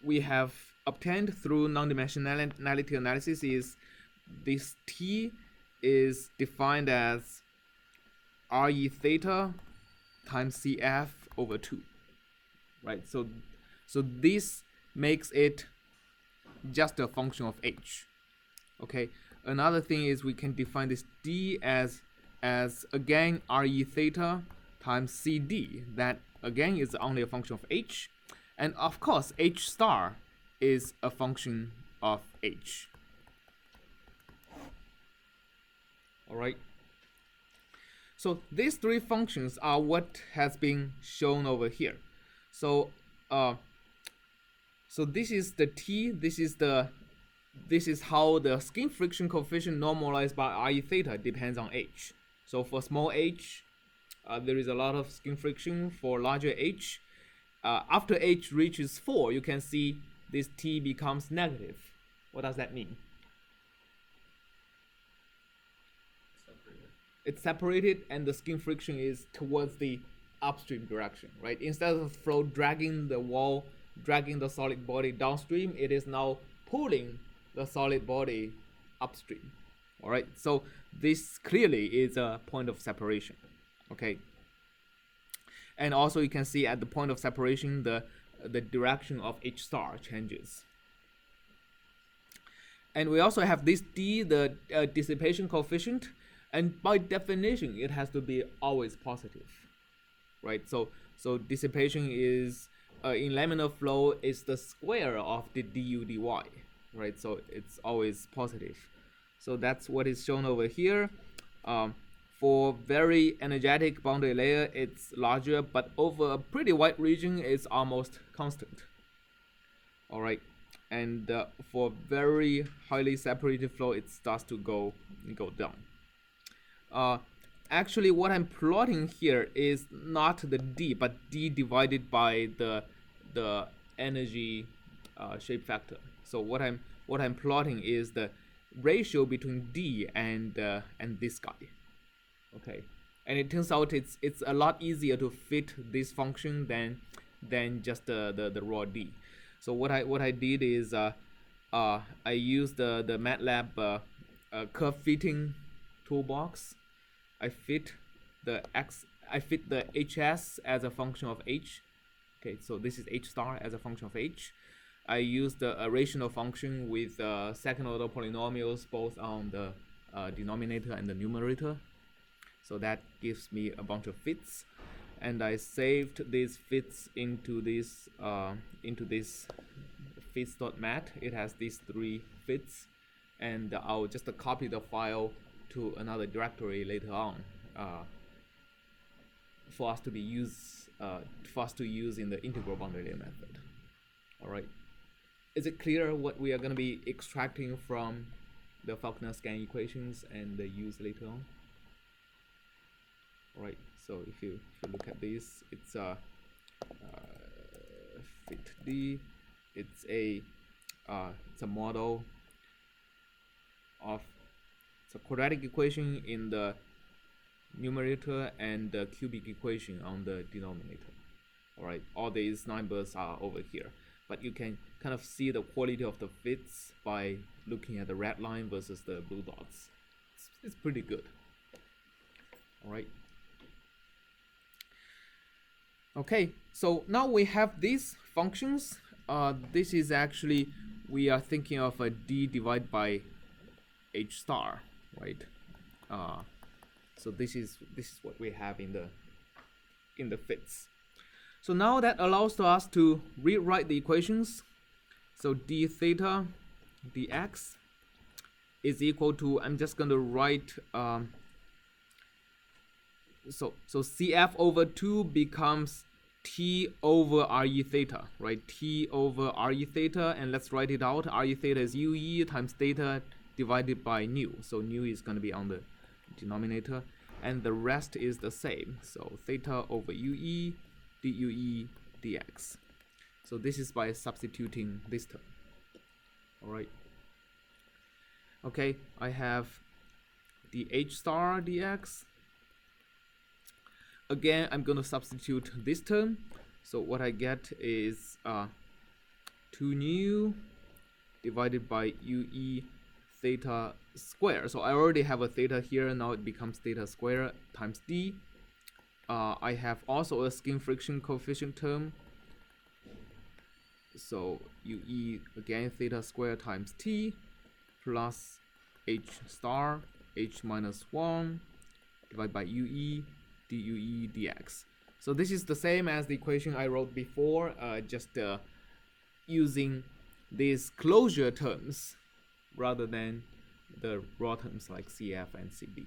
we have obtained through non-dimensionality analysis is this T is defined as RE theta times CF over 2, right? So this makes it just a function of H. Okay. Another thing is we can define this D as again RE theta times CD. That again is only a function of H, and of course H star is a function of H. All right. So these three functions are what has been shown over here. So so this is the T. This is how the skin friction coefficient normalized by RE theta depends on H. So for small h, there is a lot of skin friction. For larger h, after h reaches 4, you can see this T becomes negative. What does that mean? It's separated, and the skin friction is towards the upstream direction, right? Instead of flow dragging the wall, dragging the solid body downstream, it is now pulling the solid body upstream. All right, so this clearly is a point of separation. Okay, and also you can see at the point of separation the direction of H star changes. And we also have this D, the dissipation coefficient, and by definition it has to be always positive, right? So dissipation is in laminar flow is the square of the du dy, right? So it's always positive. So that's what is shown over here. For very energetic boundary layer, it's larger, but over a pretty wide region, it's almost constant. All right, and for very highly separated flow, it starts to go down. Actually, what I'm plotting here is not the D, but D divided by the energy shape factor. So what I'm plotting is the ratio between D and this guy. Okay, and it turns out it's a lot easier to fit this function than just the raw D. So what I did is I used the Matlab curve fitting toolbox. I fit the HS as a function of H. Okay, so this is H star as a function of H. I used a rational function with second order polynomials both on the denominator and the numerator. So that gives me a bunch of fits, and I saved these fits into this fits.mat. It has these 3 fits, and I'll just copy the file to another directory later on for us to use in the integral boundary layer method. All right. Is it clear what we are going to be extracting from the Faulkner scan equations and use later on? All right. So if you look at this, it's fit D. It's a model of a quadratic equation in the numerator and the cubic equation on the denominator. All right. All these numbers are over here, but you can kind of see the quality of the fits by looking at the red line versus the blue dots. It's pretty good. All right. Okay, so now we have these functions. This is actually, we are thinking of a D divided by H star, right? So this is what we have in the fits. So now that allows us to rewrite the equations. So d theta dx is equal to, I'm just going to write, so CF over 2 becomes T over RE theta, right? T over RE theta, and let's write it out. RE theta is UE times theta divided by nu. So nu is going to be on the denominator, and the rest is the same. So theta over UE, dUE, dx. So this is by substituting this term. All right. Okay, I have the H star dx. Again, I'm going to substitute this term. So what I get is 2 nu divided by UE theta square. So I already have a theta here. Now it becomes theta square times d. I have also a skin friction coefficient term. So UE again theta square times t plus h star h minus 1 divided by UE dUE dx. So this is the same as the equation I wrote before, just using these closure terms rather than the raw terms like CF and CB.